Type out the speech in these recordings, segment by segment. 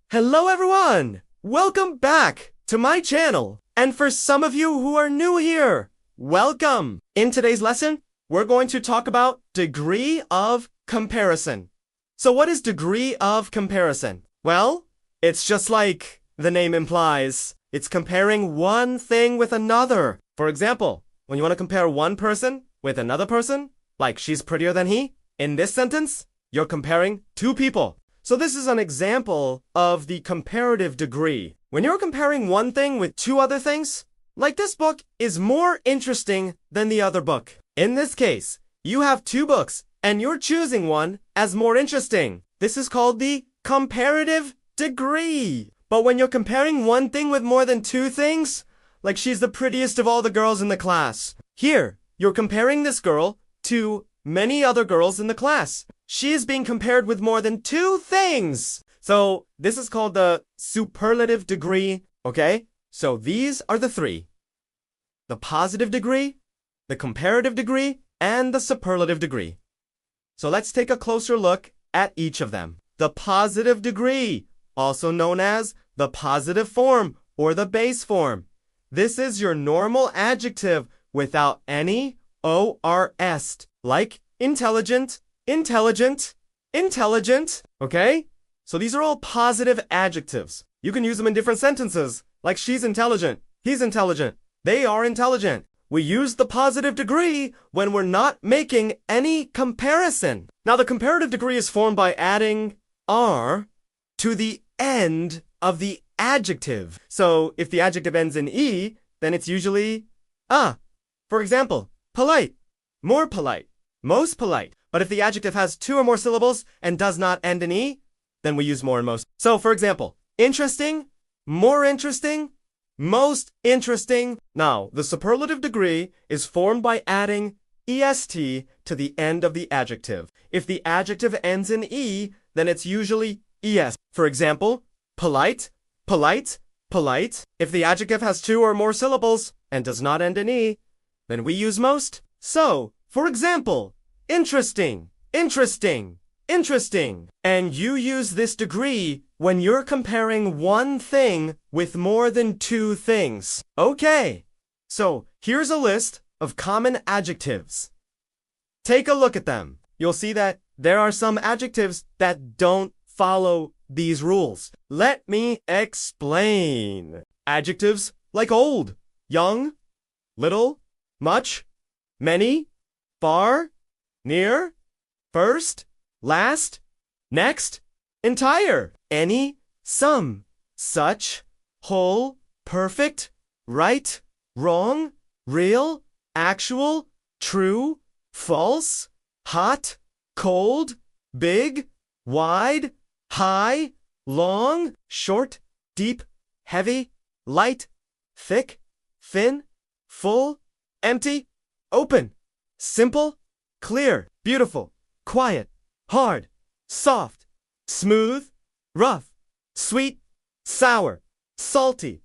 Hello everyone! Welcome back to my channel. And for some of you who are new here, welcome! In today's lesson, we're going to talk about degree of comparison. So what is degree of comparison? Well, it's just like the name implies. It's comparing one thing with another. For example, when you want to compare one person with another person, like she's prettier than he, in this sentence, you're comparing two people. So this is an example of the comparative degree. When you're comparing one thing with two other things, like this book is more interesting than the other book. In this case, you have two books and you're choosing one as more interesting. This is called the comparative degree. But when you're comparing one thing with more than two things, like she's the prettiest of all the girls in the class. Here, you're comparing this girl to many other girls in the class. She is being compared with more than two things. So this is called the superlative degree, okay? So these are the three: the positive degree, the comparative degree, and the superlative degree. So let's take a closer look at each of them. The positive degree, also known as the positive form or the base form. This is your normal adjective without any ORS, like intelligent, intelligent, intelligent, okay? So these are all positive adjectives. You can use them in different sentences, like she's intelligent, he's intelligent, they are intelligent. We use the positive degree when we're not making any comparison. Now the comparative degree is formed by adding R to the end of the adjective. So if the adjective ends in E, then it's usually a. For example, polite, more polite, most polite. But if the adjective has two or more syllables and does not end in E, then we use more and most. So for example, interesting, more interesting, most interesting. Now, the superlative degree is formed by adding EST to the end of the adjective. If the adjective ends in E, then it's usually ES. For example, polite, polite, polite. If the adjective has two or more syllables and does not end in E, then we use most. So, for example, interesting, interesting, interesting. And you use this degree when you're comparing one thing with more than two things. Okay, so here's a list of common adjectives. Take a look at them. You'll see that there are some adjectives that don't follow these rules. Let me explain. Adjectives like old, young, little, much, many, far, near, first, last, next, entire, any, some, such, whole, perfect, right, wrong, real, actual, true, false, hot, cold, big, wide, high, long, short, deep, heavy, light, thick, thin, full, empty, open, simple, clear, beautiful, quiet, hard, soft, smooth, rough, sweet, sour, salty,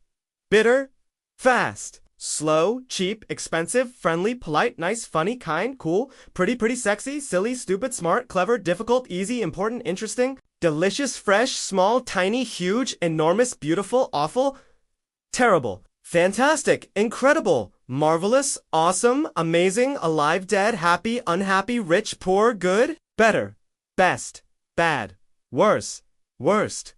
bitter, fast, slow, cheap, expensive, friendly, polite, nice, funny, kind, cool, pretty, sexy, silly, stupid, smart, clever, difficult, easy, important, interesting, delicious, fresh, small, tiny, huge, enormous, beautiful, awful, terrible, fantastic, incredible, marvelous, awesome, amazing, alive, dead, happy, unhappy, rich, poor, good, better, best, bad, worse, worst,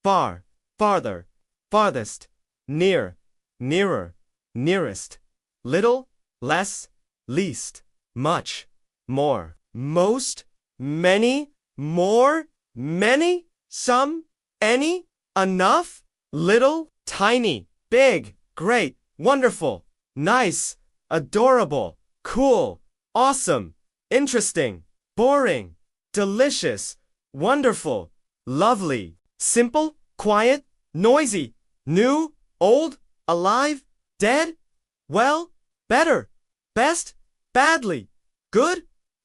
far, farther, farthest, near, nearer, nearest, little, less, least, much, more, most, many, more, many, some, any, enough, little, tiny, big, great, wonderful, nice, adorable, cool, awesome, interesting, boring, delicious, wonderful, lovely, simple, quiet, noisy, new, old, alive, dead, well, better, best, badly, good,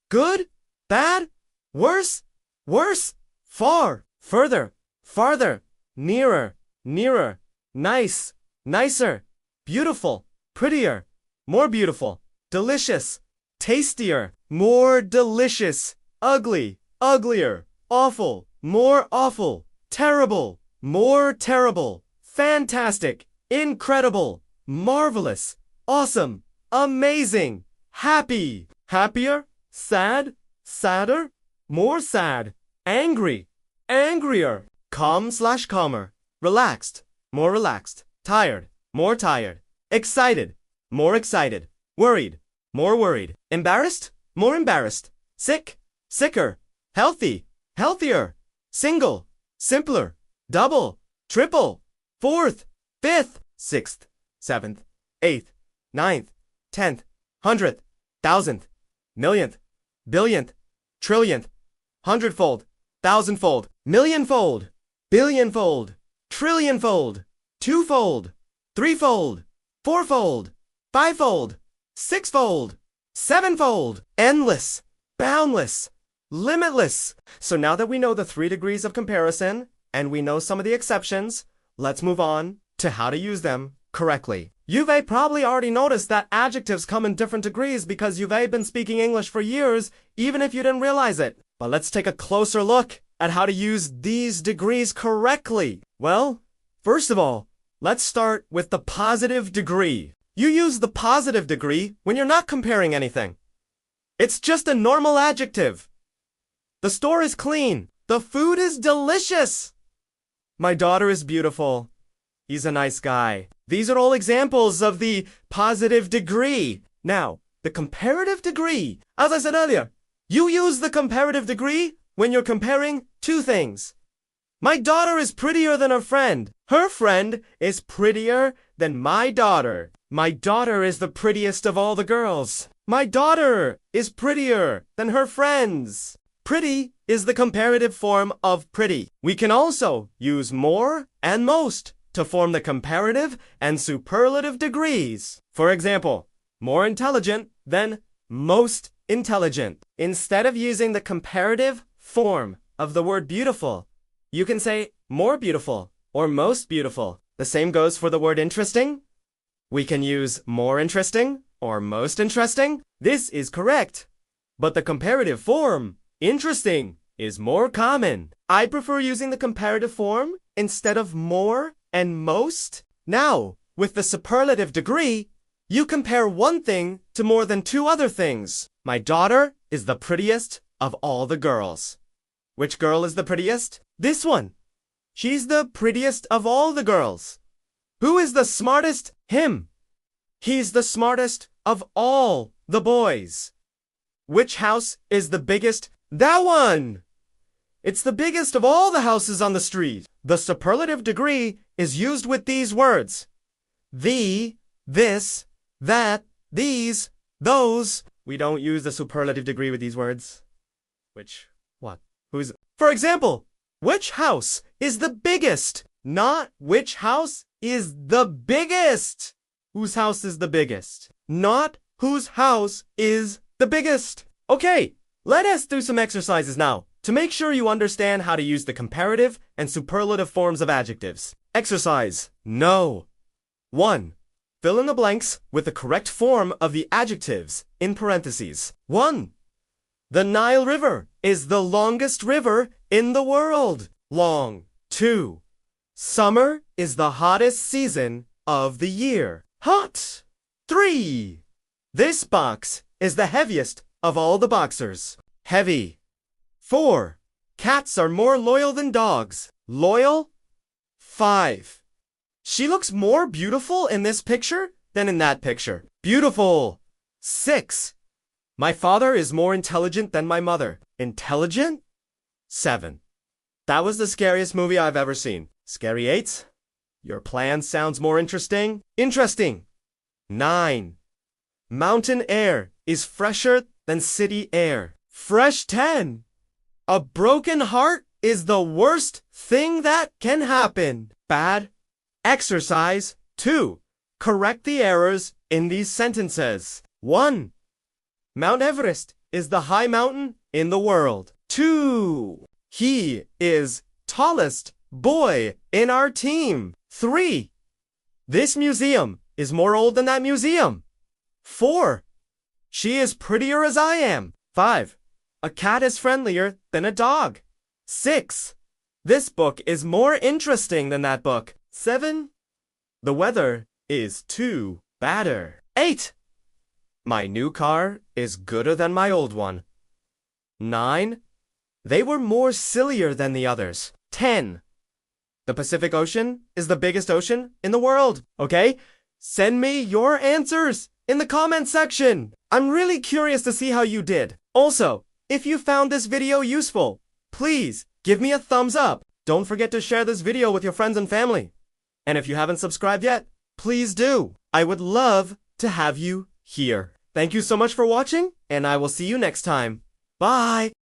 good, bad, worse, worse, far, further, farther, nearer, nearer, nice, nicer, beautiful, prettier, more beautiful, delicious, tastier, more delicious, ugly, uglier, awful, more awful, terrible, more terrible, fantastic, incredible, marvelous, awesome, amazing, happy, happier, sad, sadder, more sad, angry, angrier, calm/calmer, relaxed, more relaxed, tired, more tired, excited, more excited, worried, more worried, embarrassed, more embarrassed, sick, sicker, healthy, healthier, single, simpler, double, triple, fourth, fifth, sixth, seventh, eighth, ninth, 10th, 100th, 1000th, millionth, billionth, trillionth, hundredfold, thousandfold, millionfold, billionfold, trillionfold, twofold, threefold, fourfold, fivefold, sixfold, sevenfold, endless, boundless, limitless. So now that we know the 3 degrees of comparison and we know some of the exceptions, let's move on to how to use them correctly. You've probably already noticed that adjectives come in different degrees because you've been speaking English for years, even if you didn't realize it. But let's take a closer look at how to use these degrees correctly. Well, first of all, let's start with the positive degree. You use the positive degree when you're not comparing anything. It's just a normal adjective. The store is clean. The food is delicious. My daughter is beautiful. He's a nice guy. These are all examples of the positive degree. Now, the comparative degree. As I said earlier, you use the comparative degree when you're comparing 2 things. My daughter is prettier than her friend. Her friend is prettier than my daughter. My daughter is the prettiest of all the girls. My daughter is prettier than her friends. Pretty is the comparative form of pretty. We can also use more and most to form the comparative and superlative degrees. For example, more intelligent than most intelligent. Instead of using the comparative form of the word beautiful, you can say more beautiful or most beautiful. The same goes for the word interesting. We can use more interesting or most interesting. This is correct. But the comparative form, interesting, is more common. I prefer using the comparative form instead of more and most. Now, with the superlative degree, you compare one thing to more than 2 other things. My daughter is the prettiest of all the girls. Which girl is the prettiest? This one. She's the prettiest of all the girls. Who is the smartest? Him. He's the smartest of all the boys. Which house is the biggest? That one. It's the biggest of all the houses on the street. The superlative degree is used with these words. The, this, that, these, those. We don't use the superlative degree with these words. Which, what, who's, for example, which house is the biggest? Not which house is the biggest. Whose house is the biggest? Not whose house is the biggest. Okay, let us do some exercises now to make sure you understand how to use the comparative and superlative forms of adjectives. Exercise No. 1. Fill in the blanks with the correct form of the adjectives in parentheses. 1. The Nile River is the longest river in the world. Long. 2. Summer is the hottest season of the year. Hot. 3. This box is the heaviest of all the boxers. Heavy. 4. Cats are more loyal than dogs. Loyal. 5. She looks more beautiful in this picture than in that picture. Beautiful. 6. My father is more intelligent than my mother. Intelligent. 7. That was the scariest movie I've ever seen. Scary 8. Your plan sounds more interesting. Interesting. 9. Mountain air is fresher than city air. Fresh. 10. A broken heart is the worst thing that can happen. Bad. Exercise 2. Correct the errors in these sentences. 1. Mount Everest is the high mountain in the world. 2. He is tallest boy in our team. 3. This museum is more old than that museum. 4. She is prettier as I am. 5. A cat is friendlier than a dog. 6. This book is more interesting than that book. 7. The weather is too badder. 8. My new car is gooder than my old one. 9. They were more sillier than the others. 10. The Pacific Ocean is the biggest ocean in the world. Okay? Send me your answers in the comment section. I'm really curious to see how you did. Also, if you found this video useful, please give me a thumbs up. Don't forget to share this video with your friends and family. And if you haven't subscribed yet, please do. I would love to have you here. Thank you so much for watching, and I will see you next time. Bye!